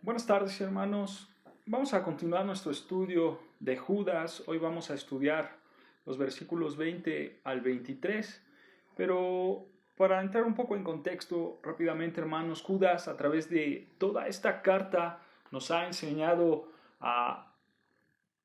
Buenas tardes, hermanos. Vamos a continuar nuestro estudio de Judas. Hoy vamos a estudiar los versículos 20 al 23. Pero para entrar un poco en contexto rápidamente, hermanos, Judas a través de toda esta carta nos ha enseñado a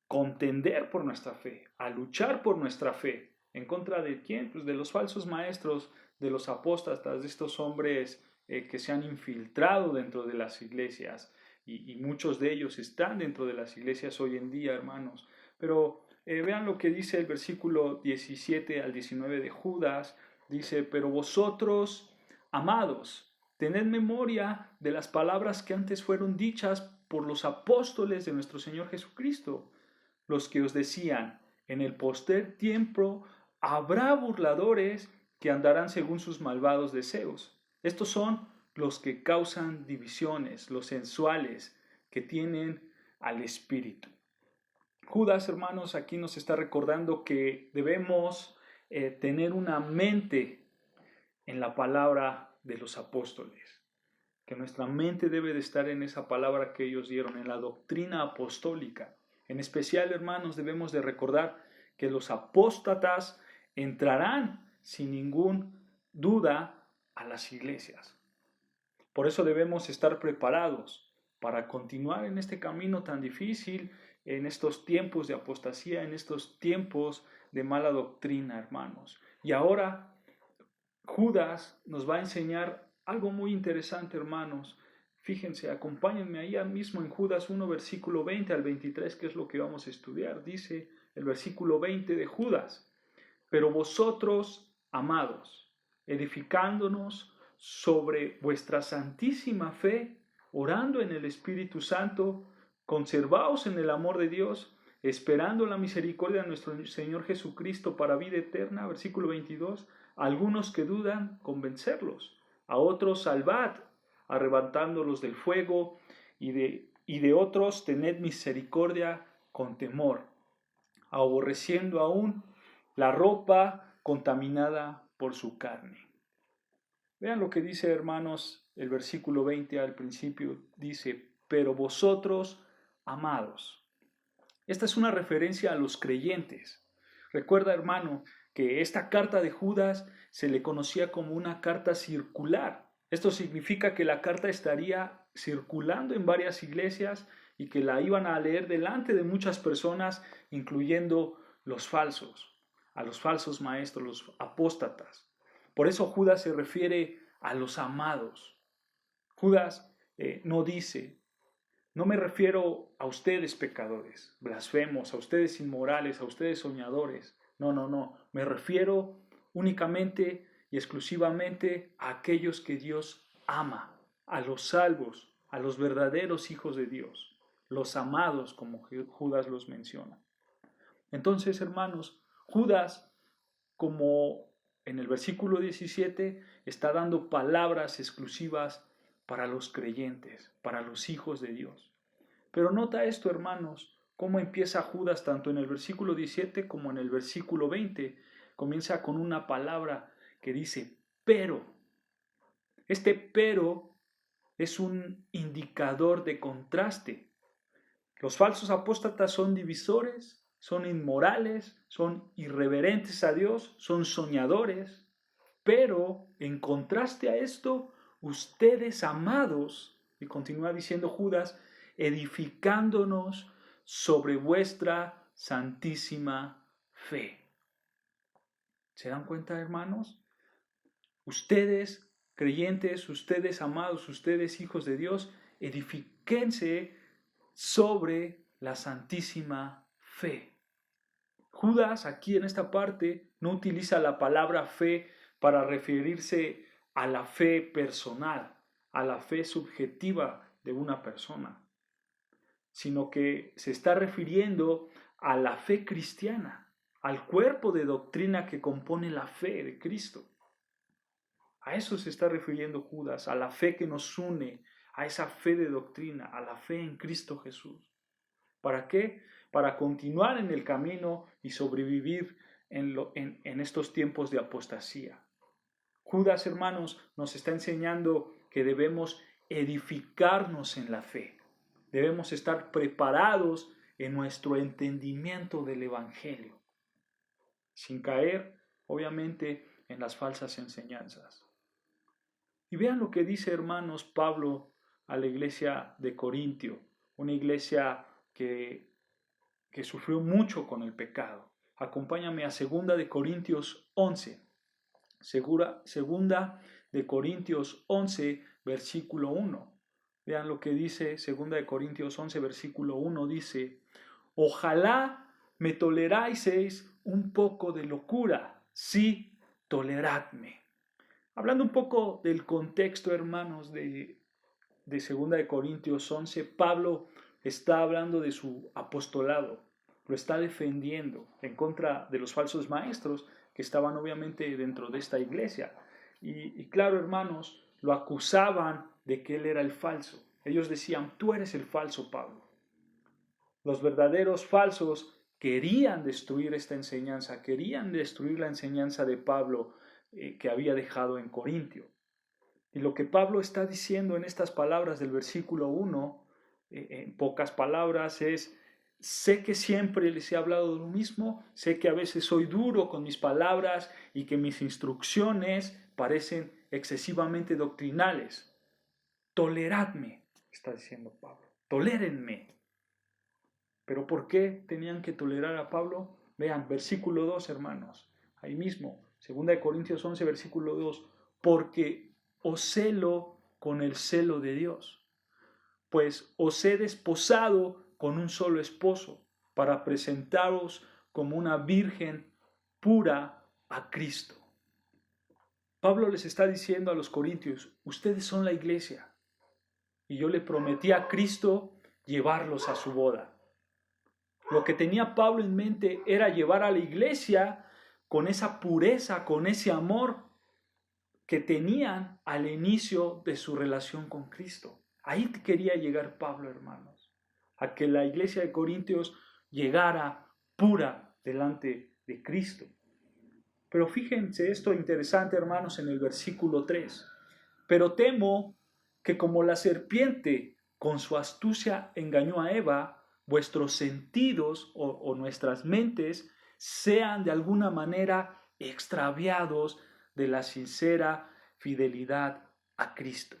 contender por nuestra fe, a luchar por nuestra fe. ¿En contra de quién? Pues de los falsos maestros, de los apóstatas, de estos hombres que se han infiltrado dentro de las iglesias. Y muchos de ellos están dentro de las iglesias hoy en día, hermanos. Pero vean lo que dice el versículo 17 al 19 de Judas. Dice, pero vosotros, amados, tened memoria de las palabras que antes fueron dichas por los apóstoles de nuestro Señor Jesucristo, los que os decían, en el postrer tiempo habrá burladores que andarán según sus malvados deseos. Estos son los que causan divisiones, los sensuales, que tienen al espíritu. Judas, hermanos, aquí nos está recordando que debemos tener una mente en la palabra de los apóstoles, que nuestra mente debe de estar en esa palabra que ellos dieron, en la doctrina apostólica. En especial, hermanos, debemos de recordar que los apóstatas entrarán sin ninguna duda a las iglesias. Por eso debemos estar preparados para continuar en este camino tan difícil, en estos tiempos de apostasía, en estos tiempos de mala doctrina, hermanos. Y ahora Judas nos va a enseñar algo muy interesante, hermanos. Fíjense, acompáñenme ahí mismo en Judas 1, versículo 20 al 23, que es lo que vamos a estudiar. Dice el versículo 20 de Judas, pero vosotros, amados, edificándonos sobre vuestra santísima fe, orando en el Espíritu Santo, conservaos en el amor de Dios, esperando la misericordia de nuestro Señor Jesucristo para vida eterna. Versículo 22, algunos que dudan, convencerlos, a otros salvad, arrebatándolos del fuego, y de otros tened misericordia con temor, aborreciendo aún la ropa contaminada por su carne. Vean lo que dice, hermanos, el versículo 20 al principio. Dice, pero vosotros, amados. Esta es una referencia a los creyentes. Recuerda, hermano, que esta carta de Judas se le conocía como una carta circular. Esto significa que la carta estaría circulando en varias iglesias y que la iban a leer delante de muchas personas, incluyendo los falsos, a los falsos maestros, los apóstatas. Por eso Judas se refiere a los amados. Judas no dice, no me refiero a ustedes pecadores, blasfemos, a ustedes inmorales, a ustedes soñadores. No. Me refiero únicamente y exclusivamente a aquellos que Dios ama, a los salvos, a los verdaderos hijos de Dios, los amados, como Judas los menciona. Entonces, hermanos, Judas, como en el versículo 17, está dando palabras exclusivas para los creyentes, para los hijos de Dios. Pero nota esto, hermanos, cómo empieza Judas tanto en el versículo 17 como en el versículo 20. Comienza con una palabra que dice, pero. Este pero es un indicador de contraste. Los falsos apóstatas son divisores, son inmorales, son irreverentes a Dios, son soñadores. Pero en contraste a esto, ustedes, amados, y continúa diciendo Judas, edificándonos sobre vuestra santísima fe. ¿Se dan cuenta, hermanos? Ustedes, creyentes, ustedes, amados, ustedes, hijos de Dios, edifíquense sobre la santísima fe. Judas aquí en esta parte no utiliza la palabra fe para referirse a la fe personal, a la fe subjetiva de una persona, sino que se está refiriendo a la fe cristiana, al cuerpo de doctrina que compone la fe de Cristo. A eso se está refiriendo Judas, a la fe que nos une, a esa fe de doctrina, a la fe en Cristo Jesús. ¿Para qué? Para continuar en el camino y sobrevivir en estos tiempos de apostasía. Judas, hermanos, nos está enseñando que debemos edificarnos en la fe. Debemos estar preparados en nuestro entendimiento del Evangelio, sin caer, obviamente, en las falsas enseñanzas. Y vean lo que dice, hermanos, Pablo a la iglesia de Corintio, una iglesia que sufrió mucho con el pecado. Acompáñame a 2 de Corintios 11. Segunda de Corintios 11, versículo 1. Vean lo que dice 2 de Corintios 11, versículo 1. Dice, ojalá me toleráis un poco de locura, sí, toleradme. Hablando un poco del contexto, hermanos, de 2 de Corintios 11, Pablo está hablando de su apostolado, lo está defendiendo en contra de los falsos maestros que estaban obviamente dentro de esta iglesia. Y claro, hermanos, lo acusaban de que él era el falso. Ellos decían, tú eres el falso, Pablo. Los verdaderos falsos querían destruir esta enseñanza, querían destruir la enseñanza de Pablo que había dejado en Corintio. Y lo que Pablo está diciendo en estas palabras del versículo 1, en pocas palabras, es, sé que siempre les he hablado de lo mismo, sé que a veces soy duro con mis palabras y que mis instrucciones parecen excesivamente doctrinales. Toleradme, está diciendo Pablo, tolérenme. ¿Pero por qué tenían que tolerar a Pablo? Vean, versículo 2, hermanos, ahí mismo, 2 Corintios 11, versículo 2, porque os celo con el celo de Dios, pues os he desposado con un solo esposo, para presentaros como una virgen pura a Cristo. Pablo les está diciendo a los corintios, ustedes son la iglesia, y yo le prometí a Cristo llevarlos a su boda. Lo que tenía Pablo en mente era llevar a la iglesia con esa pureza, con ese amor que tenían al inicio de su relación con Cristo. Ahí quería llegar Pablo, hermanos, a que la iglesia de Corintios llegara pura delante de Cristo. Pero fíjense esto interesante, hermanos, en el versículo 3. Pero temo que como la serpiente con su astucia engañó a Eva, vuestros sentidos o nuestras mentes sean de alguna manera extraviados de la sincera fidelidad a Cristo.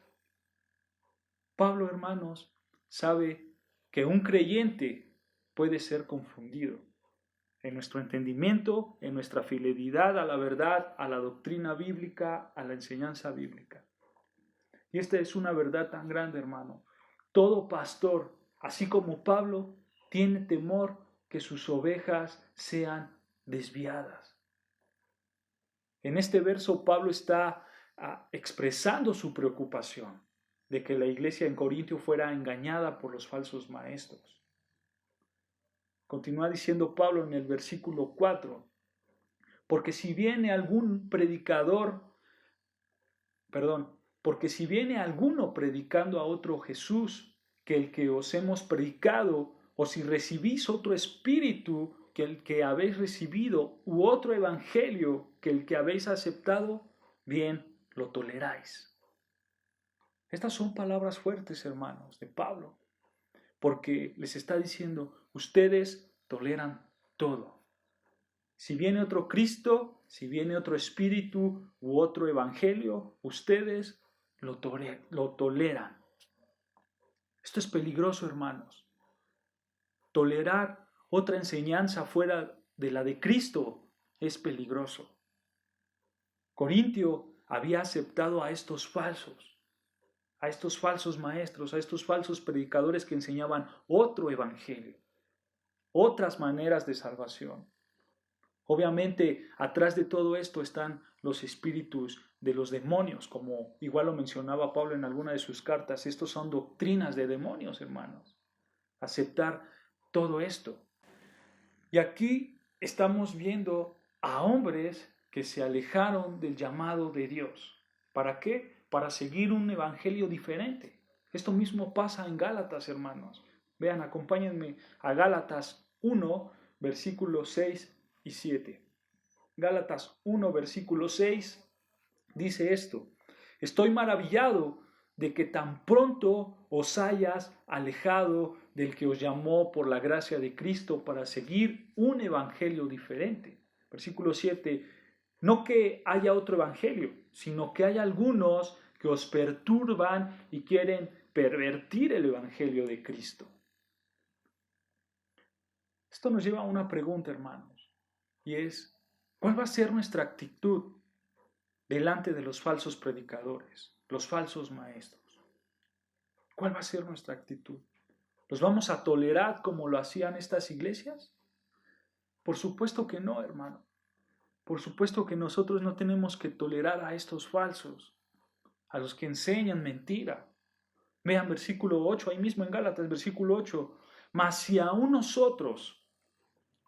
Pablo, hermanos, sabe que un creyente puede ser confundido en nuestro entendimiento, en nuestra fidelidad a la verdad, a la doctrina bíblica, a la enseñanza bíblica. Y esta es una verdad tan grande, hermano. Todo pastor, así como Pablo, tiene temor que sus ovejas sean desviadas. En este verso Pablo está expresando su preocupación de que la iglesia en Corintio fuera engañada por los falsos maestros. Continúa diciendo Pablo en el versículo 4, porque si viene alguno predicando a otro Jesús que el que os hemos predicado, o si recibís otro espíritu que el que habéis recibido, u otro evangelio que el que habéis aceptado, bien lo toleráis. Estas son palabras fuertes, hermanos, de Pablo, porque les está diciendo, ustedes toleran todo. Si viene otro Cristo, si viene otro espíritu u otro evangelio, ustedes lo toleran. Esto es peligroso, hermanos. Tolerar otra enseñanza fuera de la de Cristo es peligroso. Corintio había aceptado a estos falsos maestros, a estos falsos predicadores que enseñaban otro evangelio, otras maneras de salvación. Obviamente, atrás de todo esto están los espíritus de los demonios, como igual lo mencionaba Pablo en alguna de sus cartas. Estos son doctrinas de demonios, hermanos. Aceptar todo esto. Y aquí estamos viendo a hombres que se alejaron del llamado de Dios. ¿Para qué? Para seguir un evangelio diferente. Esto mismo pasa en Gálatas, hermanos. Vean, acompáñenme a Gálatas 1, versículos 6 y 7. Gálatas 1, versículo 6 dice esto: estoy maravillado de que tan pronto os hayas alejado del que os llamó por la gracia de Cristo para seguir un evangelio diferente. Versículo 7, no que haya otro evangelio, sino que hay algunos que os perturban y quieren pervertir el evangelio de Cristo. Esto nos lleva a una pregunta, hermanos, y es, ¿cuál va a ser nuestra actitud delante de los falsos predicadores, los falsos maestros? ¿Cuál va a ser nuestra actitud? ¿Los vamos a tolerar como lo hacían estas iglesias? Por supuesto que no, hermano. Por supuesto que nosotros no tenemos que tolerar a estos falsos, a los que enseñan mentira. Vean versículo 8, ahí mismo en Gálatas, versículo 8. Mas si aún nosotros,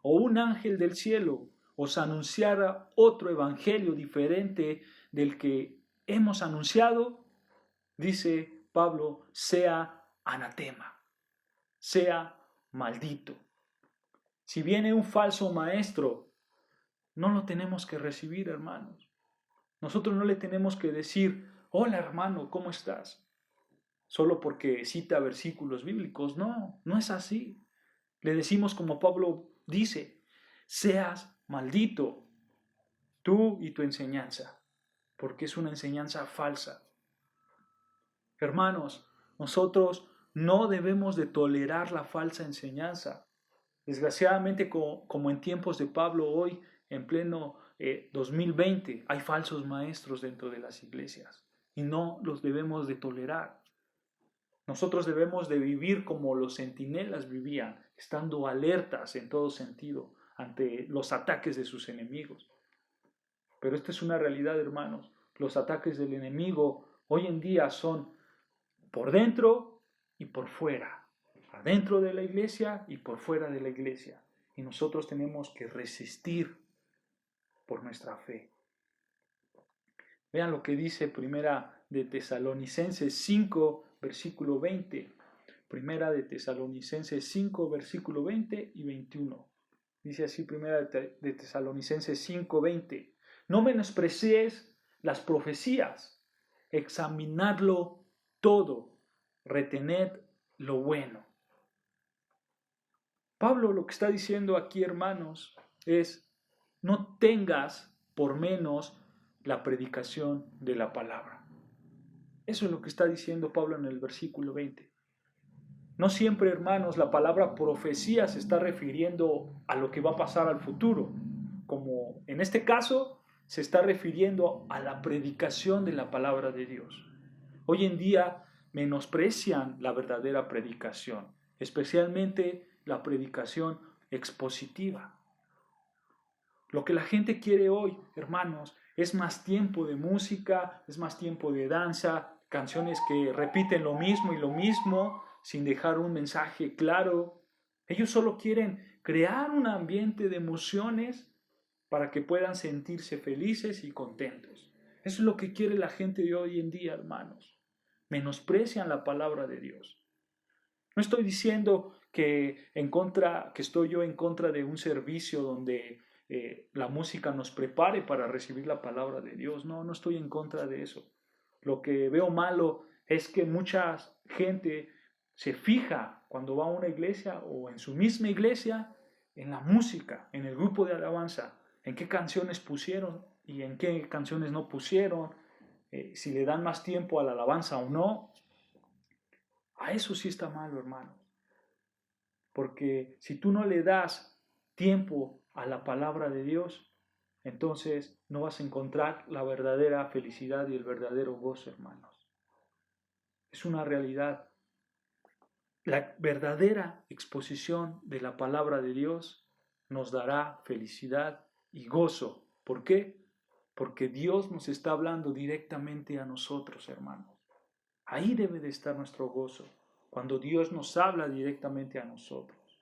o un ángel del cielo, os anunciara otro evangelio diferente del que hemos anunciado, dice Pablo, sea anatema, sea maldito. Si viene un falso maestro, no lo tenemos que recibir, hermanos. Nosotros no le tenemos que decir, hola hermano, ¿cómo estás? Solo porque cita versículos bíblicos. No, no es así. Le decimos como Pablo dice, seas maldito tú y tu enseñanza, porque es una enseñanza falsa. Hermanos, nosotros no debemos de tolerar la falsa enseñanza. Desgraciadamente, como en tiempos de Pablo hoy, en pleno 2020, hay falsos maestros dentro de las iglesias y no los debemos de tolerar. Nosotros debemos de vivir como los centinelas vivían, estando alertas en todo sentido ante los ataques de sus enemigos. Pero esta es una realidad, hermanos. Los ataques del enemigo hoy en día son por dentro y por fuera, adentro de la iglesia y por fuera de la iglesia. Y nosotros tenemos que resistir por nuestra fe. Vean lo que dice Primera de Tesalonicenses 5, versículo 20. Primera de Tesalonicenses 5, versículo 20 y 21. Dice así Primera de Tesalonicenses 5, 20. No menospreciéis las profecías, examinadlo todo, retened lo bueno. Pablo lo que está diciendo aquí, hermanos, es no tengas por menos la predicación de la palabra. Eso es lo que está diciendo Pablo en el versículo 20. No siempre, hermanos, la palabra profecía se está refiriendo a lo que va a pasar al futuro, como en este caso se está refiriendo a la predicación de la palabra de Dios. Hoy en día menosprecian la verdadera predicación, especialmente la predicación expositiva. Lo que la gente quiere hoy, hermanos, es más tiempo de música, es más tiempo de danza, canciones que repiten lo mismo y lo mismo, sin dejar un mensaje claro. Ellos solo quieren crear un ambiente de emociones para que puedan sentirse felices y contentos. Eso es lo que quiere la gente de hoy en día, hermanos. Menosprecian la palabra de Dios. No estoy diciendo que estoy yo en contra de un servicio donde la música nos prepare para recibir la palabra de Dios. No, no estoy en contra de eso. Lo que veo malo es que mucha gente se fija cuando va a una iglesia o en su misma iglesia en la música, en el grupo de alabanza, en qué canciones pusieron y en qué canciones no pusieron, si le dan más tiempo a la alabanza o no. A eso sí está malo, hermanos. Porque si tú no le das tiempo a la palabra de Dios, entonces no vas a encontrar la verdadera felicidad y el verdadero gozo, hermanos. Es una realidad. La verdadera exposición de la palabra de Dios nos dará felicidad y gozo. ¿Por qué? Porque Dios nos está hablando directamente a nosotros, hermanos. Ahí debe de estar nuestro gozo, cuando Dios nos habla directamente a nosotros.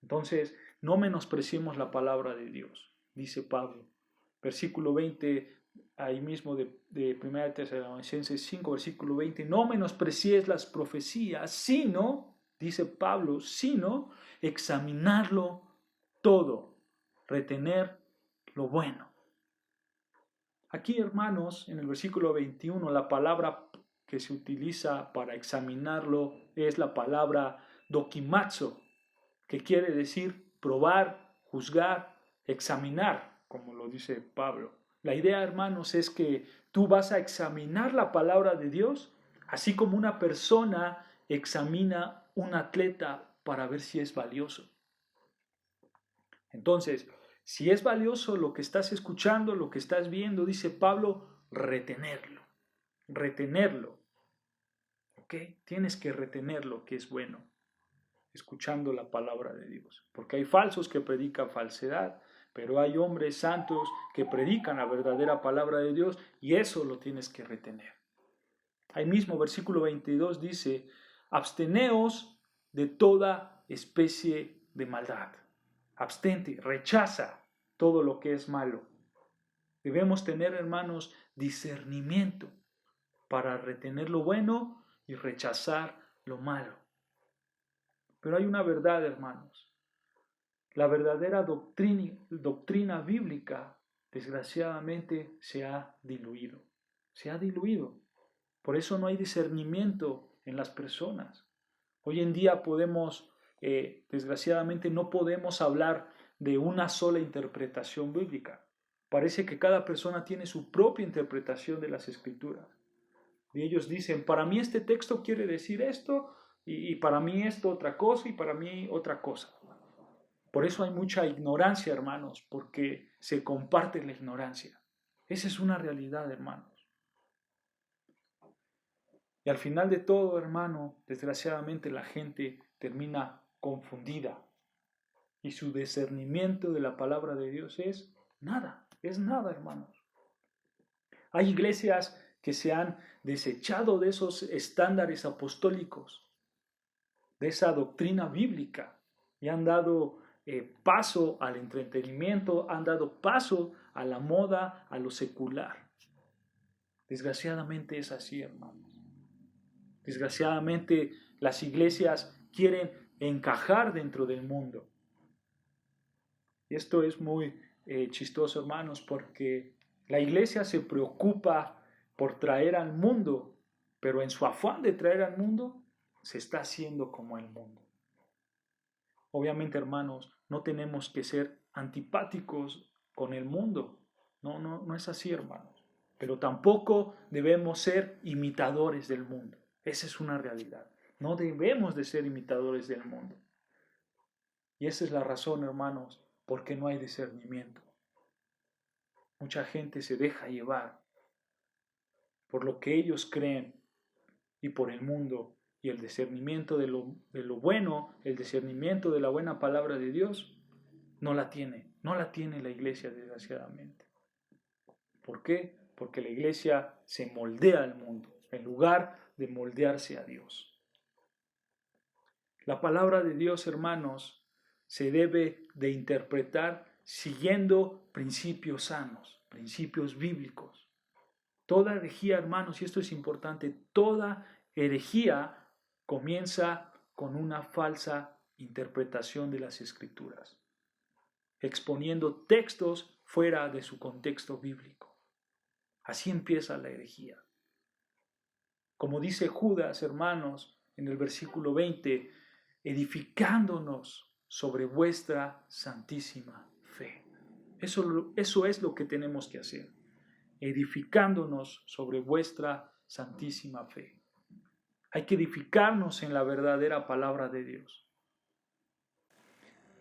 Entonces, no menospreciemos la palabra de Dios, dice Pablo. Versículo 20, ahí mismo de 1 Tesalonicenses 5, versículo 20, no menosprecies las profecías, sino, dice Pablo, sino examinarlo todo, retener lo bueno. Aquí, hermanos, en el versículo 21, la palabra que se utiliza para examinarlo es la palabra dokimazo, que quiere decir probar, juzgar, examinar, como lo dice Pablo. La idea, hermanos, es que tú vas a examinar la palabra de Dios, así como una persona examina un atleta para ver si es valioso. Entonces, si es valioso lo que estás escuchando, lo que estás viendo, dice Pablo, retenerlo, retenerlo. ¿Ok? Tienes que retener lo que es bueno, escuchando la palabra de Dios. Porque hay falsos que predican falsedad, pero hay hombres santos que predican la verdadera palabra de Dios y eso lo tienes que retener. Ahí mismo, versículo 22 dice, absteneos de toda especie de maldad. Abstente, rechaza todo lo que es malo. Debemos tener, hermanos, discernimiento para retener lo bueno y rechazar lo malo. Pero hay una verdad, hermanos. La verdadera doctrina bíblica, desgraciadamente, se ha diluido. Se ha diluido. Por eso no hay discernimiento en las personas. Hoy en día desgraciadamente, no podemos hablar de una sola interpretación bíblica. Parece que cada persona tiene su propia interpretación de las Escrituras. Y ellos dicen, para mí este texto quiere decir esto, y para mí esto otra cosa, y para mí otra cosa. Por eso hay mucha ignorancia, hermanos, porque se comparte la ignorancia. Esa es una realidad, hermanos. Y al final de todo, hermano, desgraciadamente la gente termina confundida. Y su discernimiento de la palabra de Dios es nada, hermanos. Hay iglesias que se han desechado de esos estándares apostólicos, de esa doctrina bíblica, y han dado paso al entretenimiento, han dado paso a la moda, a lo secular. Desgraciadamente es así, hermanos. Desgraciadamente las iglesias quieren encajar dentro del mundo. Y esto es muy chistoso, hermanos, porque la iglesia se preocupa por traer al mundo, pero en su afán de traer al mundo, se está haciendo como el mundo. Obviamente, hermanos, no tenemos que ser antipáticos con el mundo. No es así, hermanos. Pero tampoco debemos ser imitadores del mundo. Esa es una realidad. No debemos de ser imitadores del mundo. Y esa es la razón, hermanos, por qué no hay discernimiento. Mucha gente se deja llevar por lo que ellos creen y por el mundo, y el discernimiento de lo bueno, el discernimiento de la buena palabra de Dios, no la tiene la iglesia, desgraciadamente. ¿Por qué? Porque la iglesia se moldea al mundo, en lugar de moldearse a Dios. La palabra de Dios, hermanos, se debe de interpretar siguiendo principios sanos, principios bíblicos. Toda herejía, hermanos, y esto es importante, toda herejía comienza con una falsa interpretación de las Escrituras, exponiendo textos fuera de su contexto bíblico. Así empieza la herejía. Como dice Judas, hermanos, en el versículo 20, edificándonos sobre vuestra santísima fe. Eso es lo que tenemos que hacer, edificándonos sobre vuestra santísima fe. Hay que edificarnos en la verdadera palabra de Dios.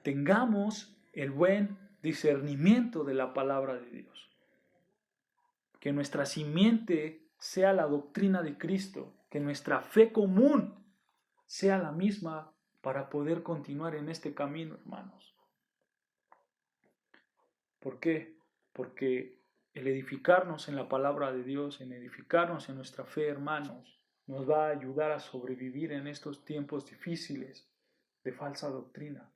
Tengamos el buen discernimiento de la palabra de Dios. Que nuestra simiente sea la doctrina de Cristo, que nuestra fe común sea la misma para poder continuar en este camino, hermanos. ¿Por qué? Porque el edificarnos en la palabra de Dios, en edificarnos en nuestra fe, hermanos, nos va a ayudar a sobrevivir en estos tiempos difíciles de falsa doctrina,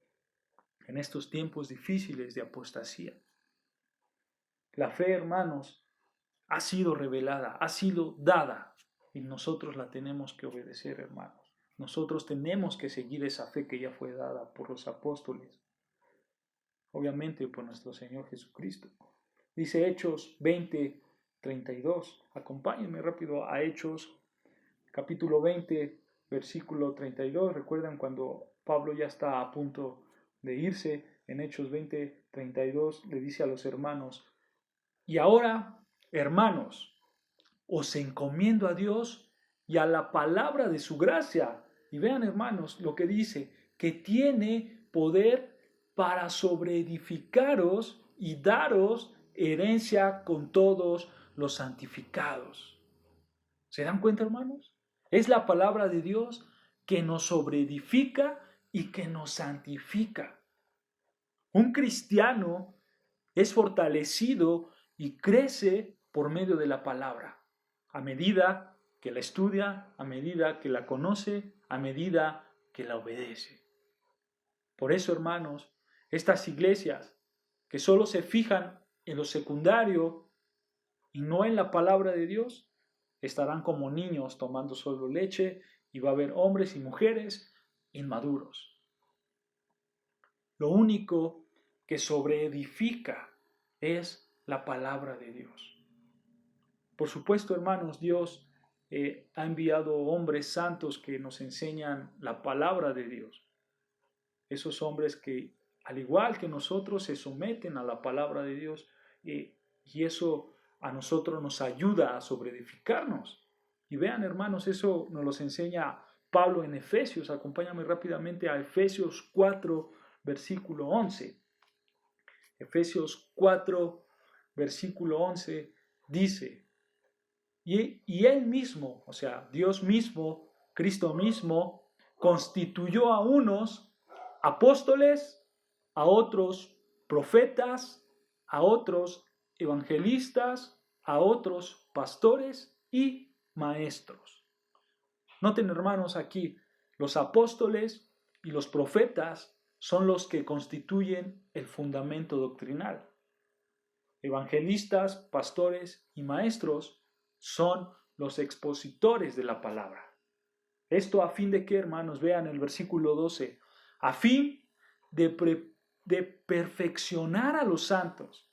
en estos tiempos difíciles de apostasía. La fe, hermanos, ha sido revelada, ha sido dada, y nosotros la tenemos que obedecer, hermanos. Nosotros tenemos que seguir esa fe que ya fue dada por los apóstoles, obviamente por nuestro Señor Jesucristo. Dice Hechos 20:32. Acompáñenme rápido a Hechos capítulo 20, versículo 32. Recuerdan cuando Pablo ya está a punto de irse, en Hechos 20, 32, le dice a los hermanos: y ahora, hermanos, os encomiendo a Dios y a la palabra de su gracia. Y vean, hermanos, lo que dice, que tiene poder para sobreedificaros y daros herencia con todos los santificados. ¿Se dan cuenta, hermanos? Es la palabra de Dios que nos sobreedifica y que nos santifica. Un cristiano es fortalecido y crece por medio de la palabra, a medida que la estudia, a medida que la conoce, a medida que la obedece. Por eso, hermanos, estas iglesias que solo se fijan en lo secundario y no en la palabra de Dios, estarán como niños tomando solo leche, y va a haber hombres y mujeres inmaduros. Lo único que sobreedifica es la palabra de Dios. Por supuesto, hermanos, Dios ha enviado hombres santos que nos enseñan la palabra de Dios. Esos hombres que, al igual que nosotros, se someten a la palabra de Dios, y eso a nosotros nos ayuda a sobreedificarnos. Y vean, hermanos, eso nos lo enseña Pablo en Efesios. Acompáñame rápidamente a Efesios 4, versículo 11. Efesios 4, versículo 11 dice: y Él mismo, o sea, Dios mismo, Cristo mismo, constituyó a unos apóstoles, a otros profetas, a otros evangelistas, a otros pastores y maestros. Noten, hermanos, aquí los apóstoles y los profetas son los que constituyen el fundamento doctrinal. Evangelistas, pastores y maestros son los expositores de la palabra. Esto a fin de que, hermanos, vean el versículo 12, a fin de perfeccionar a los santos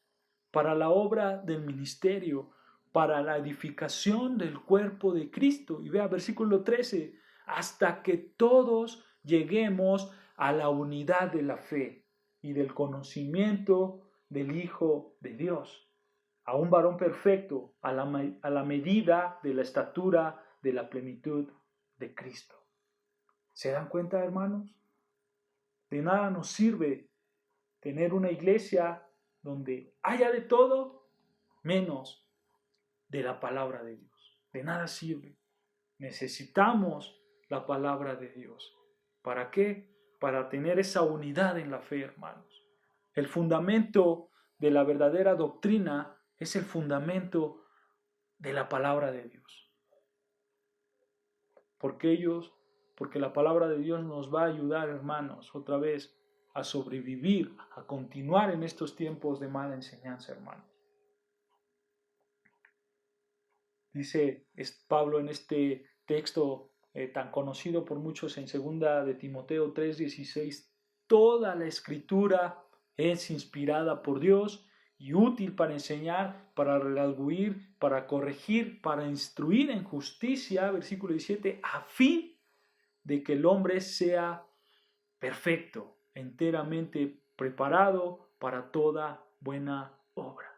para la obra del ministerio, para la edificación del cuerpo de Cristo. Y vea versículo 13, hasta que todos lleguemos a la unidad de la fe y del conocimiento del Hijo de Dios, a un varón perfecto, a la medida de la estatura de la plenitud de Cristo. ¿Se dan cuenta, hermanos? De nada nos sirve tener una iglesia donde haya de todo menos de la palabra de Dios. De nada sirve. Necesitamos la palabra de Dios. ¿Para qué? Para tener esa unidad en la fe, hermanos. El fundamento de la verdadera doctrina es el fundamento de la palabra de Dios. Porque la palabra de Dios nos va a ayudar, hermanos, otra vez a sobrevivir, a continuar en estos tiempos de mala enseñanza, hermanos. Dice Pablo en este texto tan conocido por muchos en 2 de Timoteo 3:16, toda la escritura es inspirada por Dios y útil para enseñar, para redarguir, para corregir, para instruir en justicia, versículo 17, a fin de que el hombre sea perfecto, enteramente preparado para toda buena obra.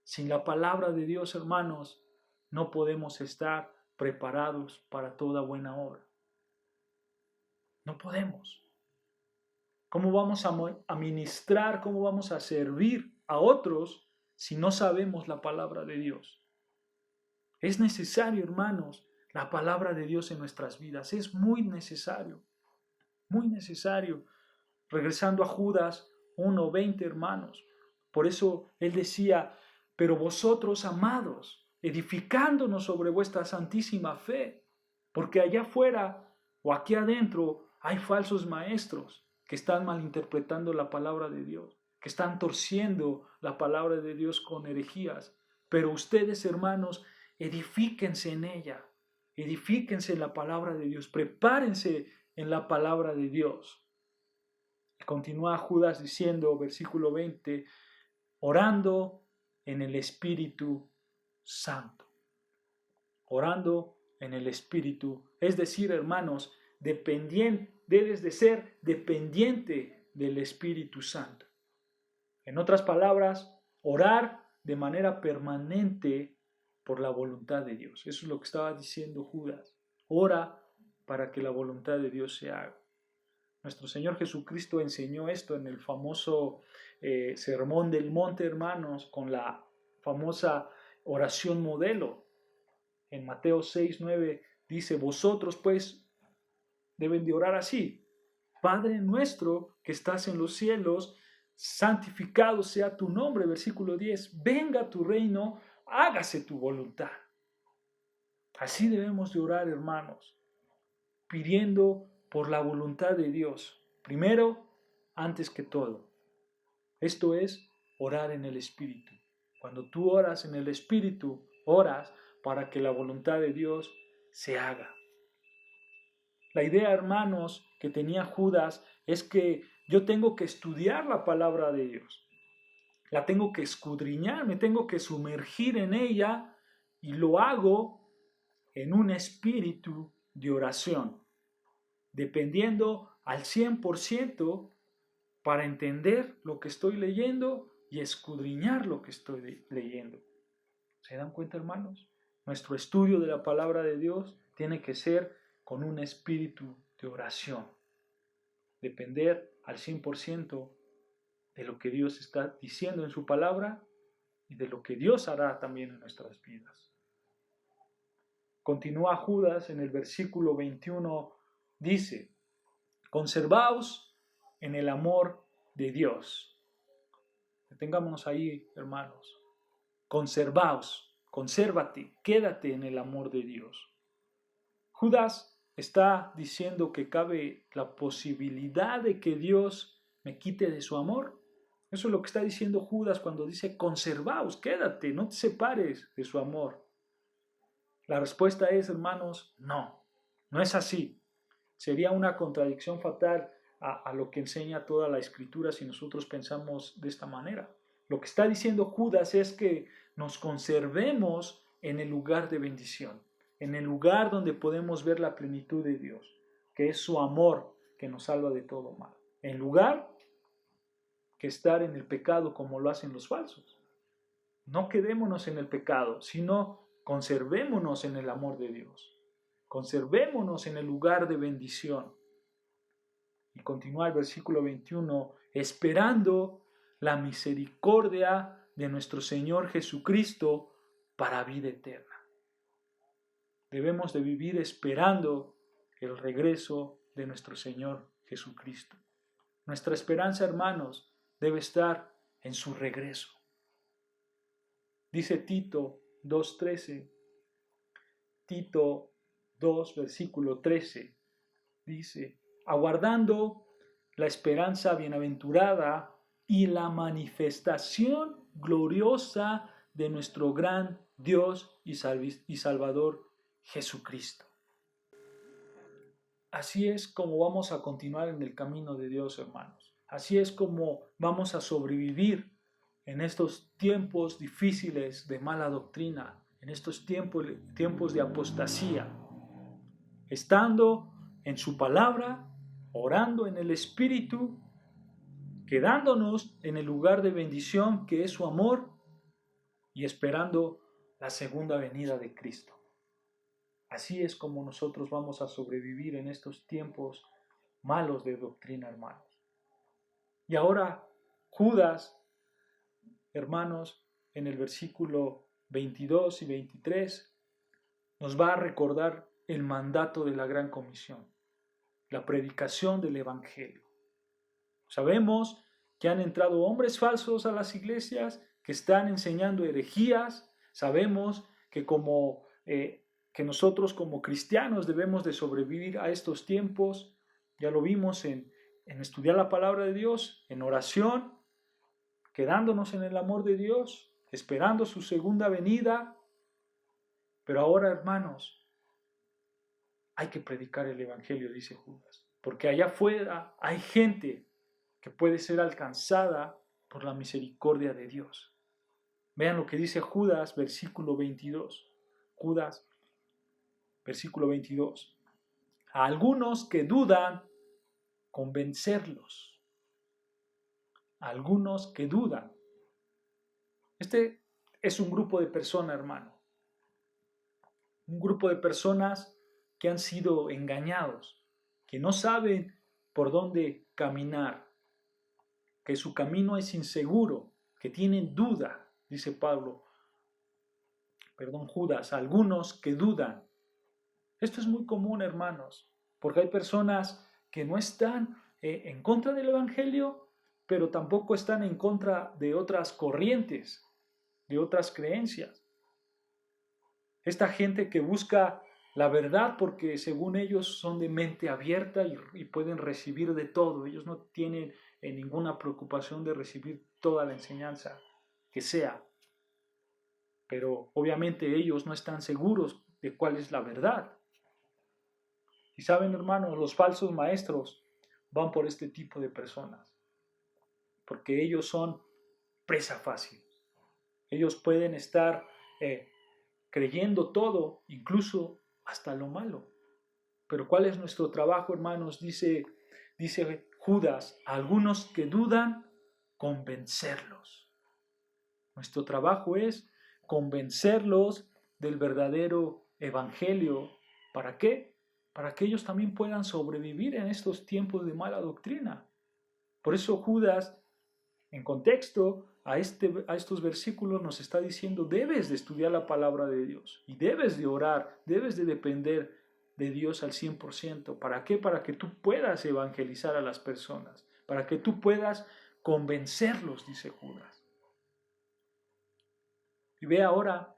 Sin la palabra de Dios, hermanos, no podemos estar preparados para toda buena obra. No podemos. ¿Cómo vamos a ministrar, cómo vamos a servir a otros si no sabemos la palabra de Dios? Es necesario, hermanos, la palabra de Dios en nuestras vidas. Es muy necesario, muy necesario. Regresando a Judas 1:20, hermanos. Por eso él decía, pero vosotros, amados, edificándonos sobre vuestra santísima fe, porque allá afuera o aquí adentro hay falsos maestros que están malinterpretando la palabra de Dios, que están torciendo la palabra de Dios con herejías. Pero ustedes, hermanos, edifíquense en ella, edifíquense en la palabra de Dios, prepárense en la palabra de Dios. Continúa Judas diciendo, versículo 20, orando en el Espíritu Santo. Orando en el Espíritu. Es decir, hermanos, debes de ser dependiente del Espíritu Santo. En otras palabras, orar de manera permanente por la voluntad de Dios. Eso es lo que estaba diciendo Judas. Ora para que la voluntad de Dios se haga. Nuestro Señor Jesucristo enseñó esto en el famoso Sermón del Monte, hermanos, con la famosa oración modelo. En Mateo 6:9 dice, vosotros pues deben de orar así. Padre nuestro que estás en los cielos, santificado sea tu nombre. Versículo 10, venga tu reino, hágase tu voluntad. Así debemos de orar, hermanos, pidiendo por la voluntad de Dios. Primero, antes que todo. Esto es orar en el Espíritu. Cuando tú oras en el Espíritu, oras para que la voluntad de Dios se haga. La idea, hermanos, que tenía Judas es que yo tengo que estudiar la palabra de Dios. La tengo que escudriñar, me tengo que sumergir en ella y lo hago en un espíritu de oración, dependiendo al 100% para entender lo que estoy leyendo y escudriñar lo que estoy leyendo. ¿Se dan cuenta, hermanos? Nuestro estudio de la palabra de Dios tiene que ser con un espíritu de oración. Depender al 100% de lo que Dios está diciendo en su palabra y de lo que Dios hará también en nuestras vidas. Continúa Judas en el versículo 21, dice, conservaos en el amor de Dios. Detengámonos ahí, hermanos. Conservaos, consérvate, quédate en el amor de Dios. Judas está diciendo que cabe la posibilidad de que Dios me quite de su amor. Eso es lo que está diciendo Judas cuando dice conservaos, quédate, no te separes de su amor. La respuesta es, hermanos, no es así. Sería una contradicción fatal a lo que enseña toda la Escritura si nosotros pensamos de esta manera. Lo que está diciendo Judas es que nos conservemos en el lugar de bendición, en el lugar donde podemos ver la plenitud de Dios, que es su amor que nos salva de todo mal. En lugar que estar en el pecado como lo hacen los falsos. No quedémonos en el pecado, sino conservémonos en el amor de Dios. Conservémonos en el lugar de bendición. Y continúa el versículo 21, esperando la misericordia de nuestro Señor Jesucristo para vida eterna. Debemos de vivir esperando el regreso de nuestro Señor Jesucristo. Nuestra esperanza, hermanos, debe estar en su regreso. Dice Tito 2:13, Tito 2, versículo 13, dice, aguardando la esperanza bienaventurada y la manifestación gloriosa de nuestro gran Dios y Salvador Jesucristo. Así es como vamos a continuar en el camino de Dios, hermanos. Así es como vamos a sobrevivir en estos tiempos difíciles de mala doctrina, en estos tiempos de apostasía, estando en su palabra, orando en el Espíritu, quedándonos en el lugar de bendición que es su amor y esperando la segunda venida de Cristo. Así es como nosotros vamos a sobrevivir en estos tiempos malos de doctrina, hermanos. Y ahora Judas, hermanos, en el versículo 22 y 23, nos va a recordar el mandato de la Gran Comisión, la predicación del Evangelio. Sabemos que han entrado hombres falsos a las iglesias que están enseñando herejías. Sabemos que que nosotros como cristianos debemos de sobrevivir a estos tiempos. Ya lo vimos en estudiar la palabra de Dios, en oración, quedándonos en el amor de Dios, esperando su segunda venida. Pero ahora, hermanos, hay que predicar el Evangelio, dice Judas, porque allá afuera hay gente que puede ser alcanzada por la misericordia de Dios. Vean lo que dice Judas, versículo 22. Judas Versículo 22. A algunos que dudan, convencerlos. A algunos que dudan. Este es un grupo de personas, hermano. Un grupo de personas que han sido engañados, que no saben por dónde caminar, que su camino es inseguro, que tienen duda, dice Judas, algunos que dudan. Esto es muy común, hermanos, porque hay personas que no están en contra del Evangelio, pero tampoco están en contra de otras corrientes, de otras creencias. Esta gente que busca la verdad porque según ellos son de mente abierta y pueden recibir de todo. Ellos no tienen ninguna preocupación de recibir toda la enseñanza que sea. Pero obviamente ellos no están seguros de cuál es la verdad. Y saben, hermanos, los falsos maestros van por este tipo de personas. Porque ellos son presa fácil. Ellos pueden estar creyendo todo, incluso hasta lo malo. Pero ¿cuál es nuestro trabajo, hermanos? Dice Judas, a algunos que dudan, convencerlos. Nuestro trabajo es convencerlos del verdadero evangelio. ¿Para qué? Para que ellos también puedan sobrevivir en estos tiempos de mala doctrina. Por eso Judas, en contexto a estos versículos, nos está diciendo, debes de estudiar la palabra de Dios y debes de orar, debes de depender de Dios al 100%. ¿Para qué? Para que tú puedas evangelizar a las personas, para que tú puedas convencerlos, dice Judas. Y ve ahora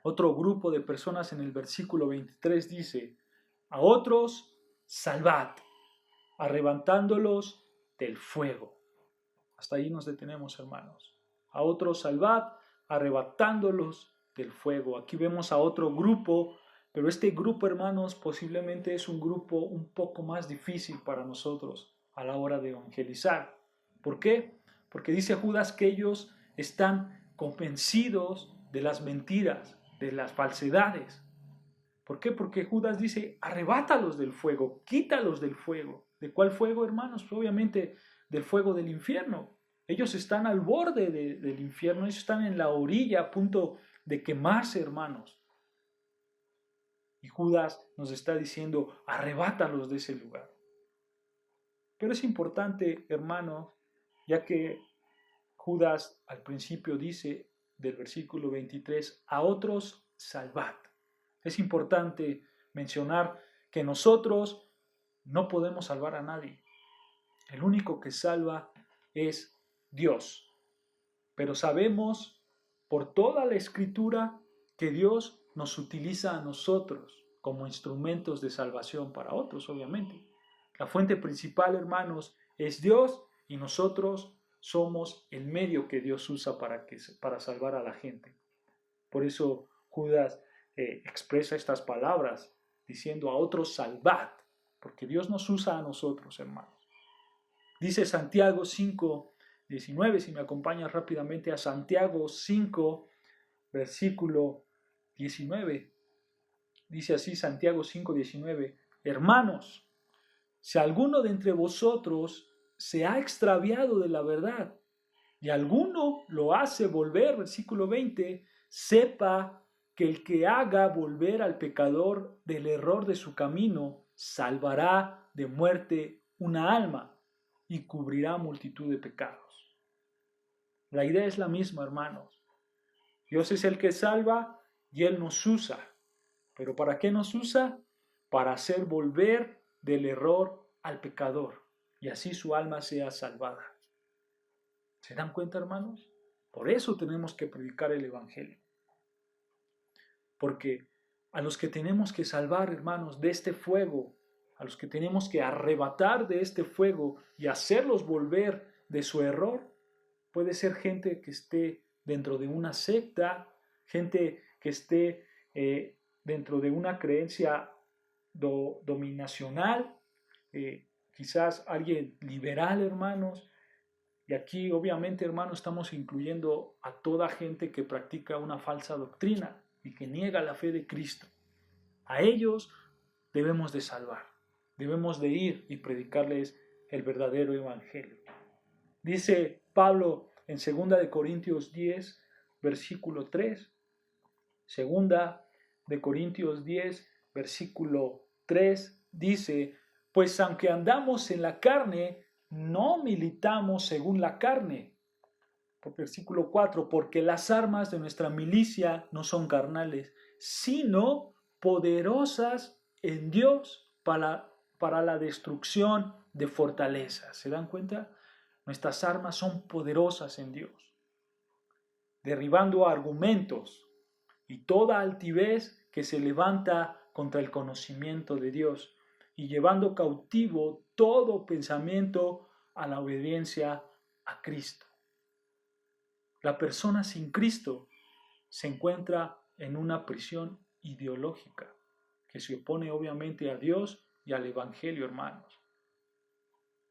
otro grupo de personas en el versículo 23, dice, a otros salvad, arrebatándolos del fuego. Hasta ahí nos detenemos, hermanos. A otros salvad, arrebatándolos del fuego. Aquí vemos a otro grupo, pero este grupo, hermanos, posiblemente es un grupo un poco más difícil para nosotros a la hora de evangelizar. ¿Por qué? Porque dice Judas que ellos están convencidos de las mentiras, de las falsedades. ¿Por qué? Porque Judas dice, arrebátalos del fuego, quítalos del fuego. ¿De cuál fuego, hermanos? Pues obviamente del fuego del infierno. Ellos están al borde del infierno, ellos están en la orilla a punto de quemarse, hermanos. Y Judas nos está diciendo, arrebátalos de ese lugar. Pero es importante, hermanos, ya que Judas al principio dice del versículo 23, a otros salvad. Es importante mencionar que nosotros no podemos salvar a nadie. El único que salva es Dios. Pero sabemos por toda la Escritura que Dios nos utiliza a nosotros como instrumentos de salvación para otros, obviamente. La fuente principal, hermanos, es Dios y nosotros somos el medio que Dios usa para salvar a la gente. Por eso Judas expresa estas palabras diciendo a otros salvad, porque Dios nos usa a nosotros, hermanos. Dice Santiago 5:19, si me acompañas rápidamente a Santiago 5, versículo 19. Dice así Santiago 5:19, hermanos, si alguno de entre vosotros se ha extraviado de la verdad y alguno lo hace volver, versículo 20, sepa que el que haga volver al pecador del error de su camino, salvará de muerte una alma y cubrirá multitud de pecados. La idea es la misma, hermanos. Dios es el que salva y Él nos usa. ¿Pero para qué nos usa? Para hacer volver del error al pecador y así su alma sea salvada. ¿Se dan cuenta, hermanos? Por eso tenemos que predicar el Evangelio. Porque a los que tenemos que salvar, hermanos, de este fuego, a los que tenemos que arrebatar de este fuego y hacerlos volver de su error, puede ser gente que esté dentro de una secta, gente que esté dentro de una creencia dominacional, quizás alguien liberal, hermanos. Y aquí, obviamente, hermanos, estamos incluyendo a toda gente que practica una falsa doctrina y que niega la fe de Cristo. A ellos debemos de salvar. Debemos de ir y predicarles el verdadero evangelio. Dice Pablo en 2 de Corintios 10, versículo 3. 2 de Corintios 10, versículo 3 dice: pues aunque andamos en la carne, no militamos según la carne. Por versículo 4, porque las armas de nuestra milicia no son carnales, sino poderosas en Dios para la destrucción de fortalezas. ¿Se dan cuenta? Nuestras armas son poderosas en Dios, derribando argumentos y toda altivez que se levanta contra el conocimiento de Dios y llevando cautivo todo pensamiento a la obediencia a Cristo. La persona sin Cristo se encuentra en una prisión ideológica que se opone obviamente a Dios y al Evangelio, hermanos.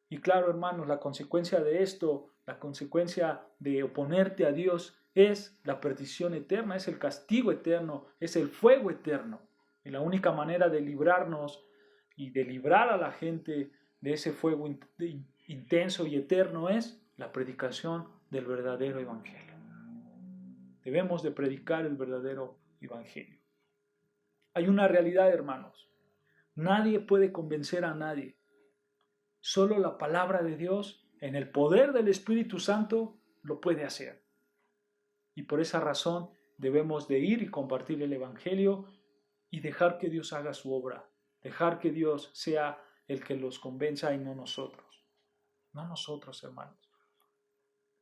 Y claro, hermanos, la consecuencia de esto, la consecuencia de oponerte a Dios es la perdición eterna, es el castigo eterno, es el fuego eterno. Y la única manera de librarnos y de librar a la gente de ese fuego intenso y eterno es la predicación del verdadero evangelio. Debemos de predicar el verdadero evangelio. Hay una realidad, hermanos. Nadie puede convencer a nadie. Solo la palabra de Dios, en el poder del Espíritu Santo, lo puede hacer. Y por esa razón debemos de ir y compartir el evangelio y dejar que Dios haga su obra. Dejar que Dios sea el que los convenza y no nosotros. No nosotros, hermanos.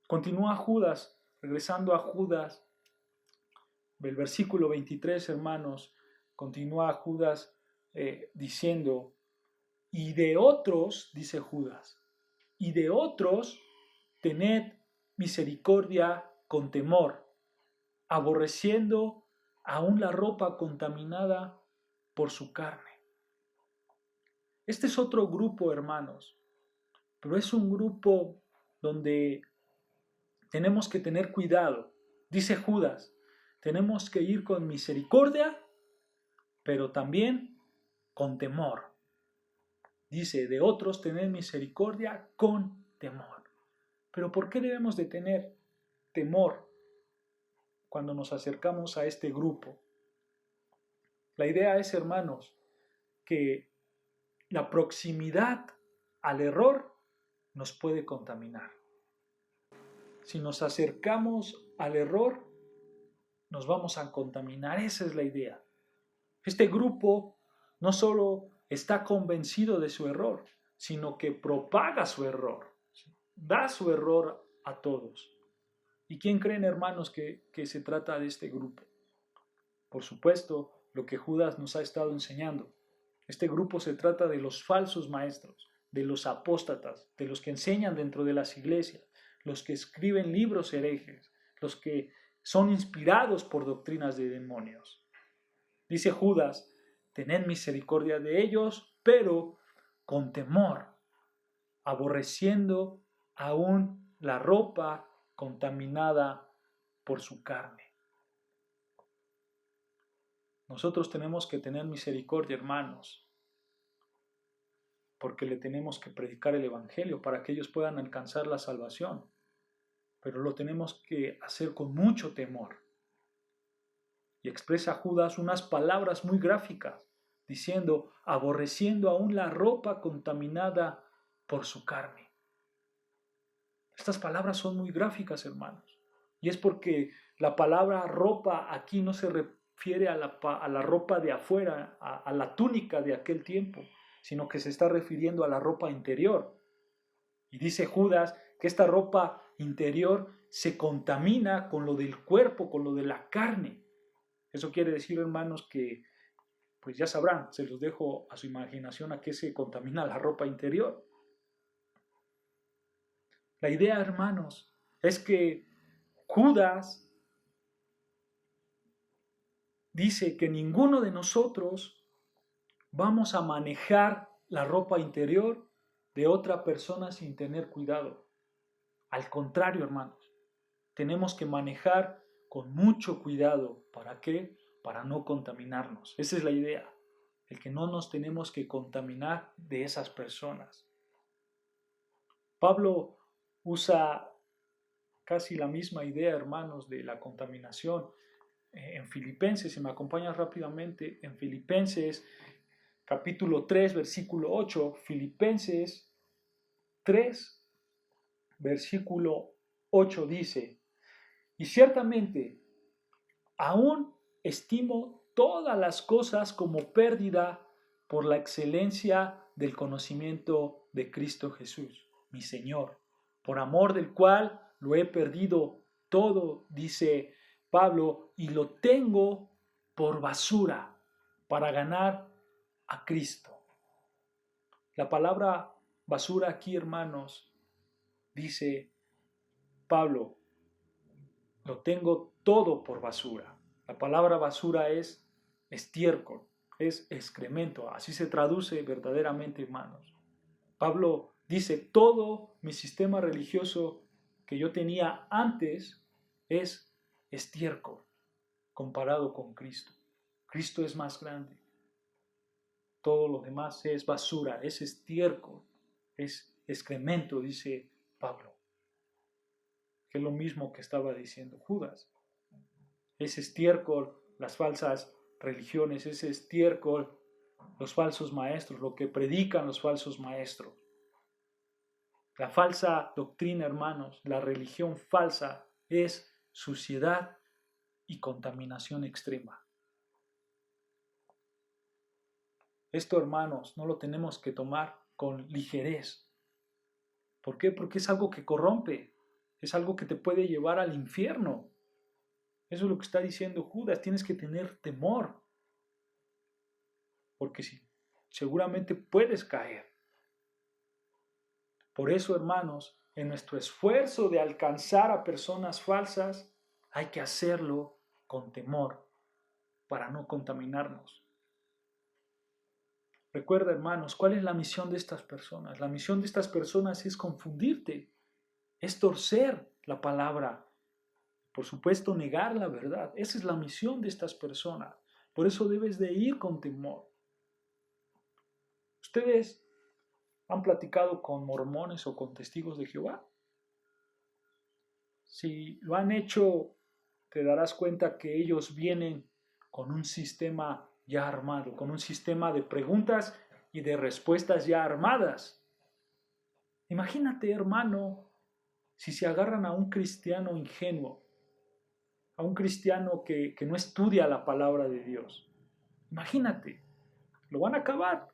Continúa Judas, regresando a Judas, el versículo 23, hermanos, continúa Judas diciendo: y de otros, dice Judas, y de otros tened misericordia con temor, aborreciendo aún la ropa contaminada por su carne. Este es otro grupo, hermanos, pero es un grupo donde tenemos que tener cuidado. Dice Judas, tenemos que ir con misericordia, pero también con temor. Dice, de otros tener misericordia con temor. Pero ¿por qué debemos de tener temor cuando nos acercamos a este grupo? La idea es, hermanos, que la proximidad al error nos puede contaminar. Si nos acercamos al error, nos vamos a contaminar. Esa es la idea. Este grupo no solo está convencido de su error, sino que propaga su error, da su error a todos. ¿Y quién creen, hermanos, que se trata de este grupo? Por supuesto, lo que Judas nos ha estado enseñando. Este grupo se trata de los falsos maestros, de los apóstatas, de los que enseñan dentro de las iglesias, los que escriben libros herejes, los que son inspirados por doctrinas de demonios. Dice Judas, tened misericordia de ellos, pero con temor, aborreciendo aún la ropa contaminada por su carne. Nosotros tenemos que tener misericordia, hermanos, porque le tenemos que predicar el evangelio para que ellos puedan alcanzar la salvación. Pero lo tenemos que hacer con mucho temor. Y expresa Judas unas palabras muy gráficas, diciendo, aborreciendo aún la ropa contaminada por su carne. Estas palabras son muy gráficas, hermanos. Y es porque la palabra ropa aquí no se refiere a la ropa de afuera, a la túnica de aquel tiempo, sino que se está refiriendo a la ropa interior. Y dice Judas que esta ropa interior se contamina con lo del cuerpo, con lo de la carne. Eso quiere decir, hermanos, que pues ya sabrán, se los dejo a su imaginación a qué se contamina la ropa interior. La idea, hermanos, es que Judas dice que ninguno de nosotros vamos a manejar la ropa interior de otra persona sin tener cuidado. Al contrario, hermanos, tenemos que manejar con mucho cuidado. ¿Para qué? Para no contaminarnos. Esa es la idea. el que no nos tenemos que contaminar de esas personas. Pablo usa casi la misma idea, hermanos, de la contaminación. En Filipenses, si me acompañas rápidamente, en Filipenses capítulo 3, versículo 8, Filipenses 3, versículo 8 dice, y ciertamente aún estimo todas las cosas como pérdida por la excelencia del conocimiento de Cristo Jesús, mi Señor, por amor del cual lo he perdido todo, dice Pablo, y lo tengo por basura para ganar a Cristo. La palabra basura aquí, hermanos, dice Pablo, lo tengo todo por basura. La palabra basura es estiércol, es excremento, así se traduce verdaderamente, hermanos. Pablo dice, todo mi sistema religioso que yo tenía antes es estiércol comparado con Cristo. Cristo es más grande. Todo lo demás es basura, es estiércol, es excremento, dice Pablo. Que es lo mismo que estaba diciendo Judas. Es estiércol las falsas religiones, es estiércol los falsos maestros, lo que predican los falsos maestros. La falsa doctrina, hermanos, la religión falsa es suciedad y contaminación extrema. Esto, hermanos, no lo tenemos que tomar con ligerez. ¿Por qué? Porque es algo que corrompe, es algo que te puede llevar al infierno. Eso es lo que está diciendo Judas, tienes que tener temor, porque sí, seguramente puedes caer. Por eso, hermanos, en nuestro esfuerzo de alcanzar a personas falsas, hay que hacerlo con temor para no contaminarnos. Recuerda, hermanos, ¿cuál es la misión de estas personas? La misión de estas personas es confundirte, es torcer la palabra, por supuesto, negar la verdad. Esa es la misión de estas personas. Por eso debes de ir con temor. ¿Ustedes han platicado con mormones o con testigos de Jehová? Si lo han hecho, te darás cuenta que ellos vienen con un sistema ya armado, con un sistema de preguntas y de respuestas ya armadas. Imagínate, hermano, si se agarran a un cristiano ingenuo, a un cristiano que no estudia la palabra de Dios. Imagínate, lo van a acabar.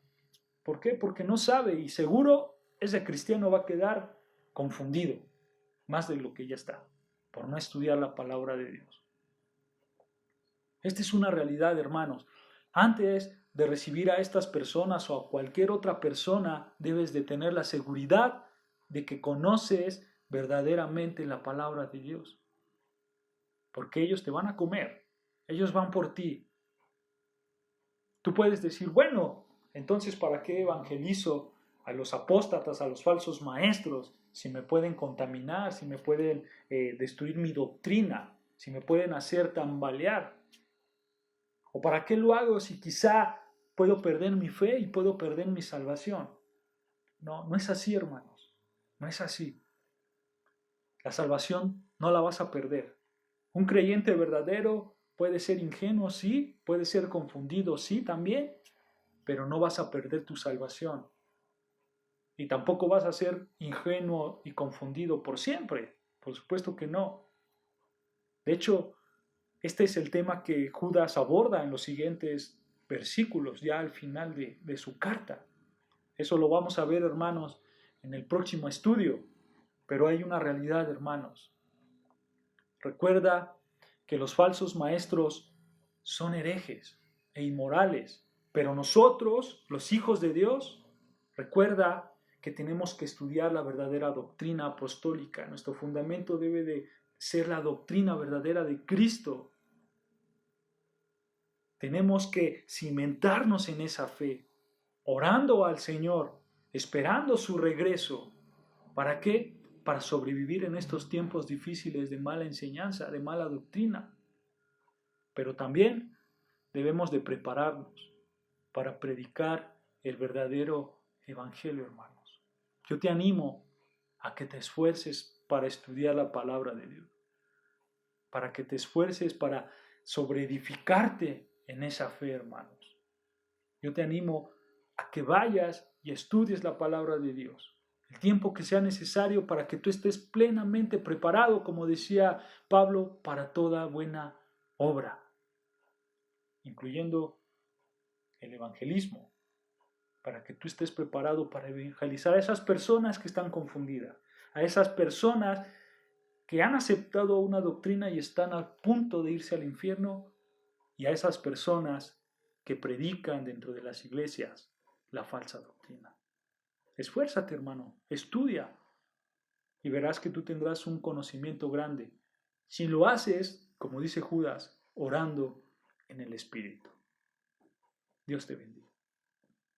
¿Por qué? Porque no sabe y seguro ese cristiano va a quedar confundido, más de lo que ya está, por no estudiar la palabra de Dios. Esta es una realidad, hermanos. Antes de recibir a estas personas o a cualquier otra persona, debes de tener la seguridad de que conoces verdaderamente la palabra de Dios. Porque ellos te van a comer, ellos van por ti. Tú puedes decir, bueno, entonces ¿para qué evangelizo a los apóstatas, a los falsos maestros, si me pueden contaminar, si me pueden destruir mi doctrina, si me pueden hacer tambalear? ¿O para qué lo hago si quizá puedo perder mi fe y puedo perder mi salvación? No, no es así, hermanos. No es así. La salvación no la vas a perder. Un creyente verdadero puede ser ingenuo, sí, puede ser confundido, sí, también, pero no vas a perder tu salvación. Y tampoco vas a ser ingenuo y confundido por siempre. Por supuesto que no. De hecho, este es el tema que Judas aborda en los siguientes versículos, ya al final de su carta. Eso lo vamos a ver, hermanos, en el próximo estudio. Pero hay una realidad, hermanos. Recuerda que los falsos maestros son herejes e inmorales, pero nosotros, los hijos de Dios, recuerda que tenemos que estudiar la verdadera doctrina apostólica. Nuestro fundamento debe de ser la doctrina verdadera de Cristo. Tenemos que cimentarnos en esa fe, orando al Señor, esperando su regreso. ¿Para qué? Para sobrevivir en estos tiempos difíciles de mala enseñanza, de mala doctrina. Pero también debemos de prepararnos. para predicar el verdadero evangelio, hermanos. Yo te animo a que te esfuerces para estudiar la palabra de Dios, para que te esfuerces para sobreedificarte en esa fe, hermanos. Yo te animo a que vayas y estudies la palabra de Dios, el tiempo que sea necesario para que tú estés plenamente preparado, como decía Pablo, para toda buena obra, incluyendo el evangelismo, para que tú estés preparado para evangelizar a esas personas que están confundidas, a esas personas que han aceptado una doctrina y están a punto de irse al infierno, y a esas personas que predican dentro de las iglesias la falsa doctrina. Esfuérzate, hermano, estudia y verás que tú tendrás un conocimiento grande. Si lo haces, como dice Judas, orando en el Espíritu. Dios te bendiga.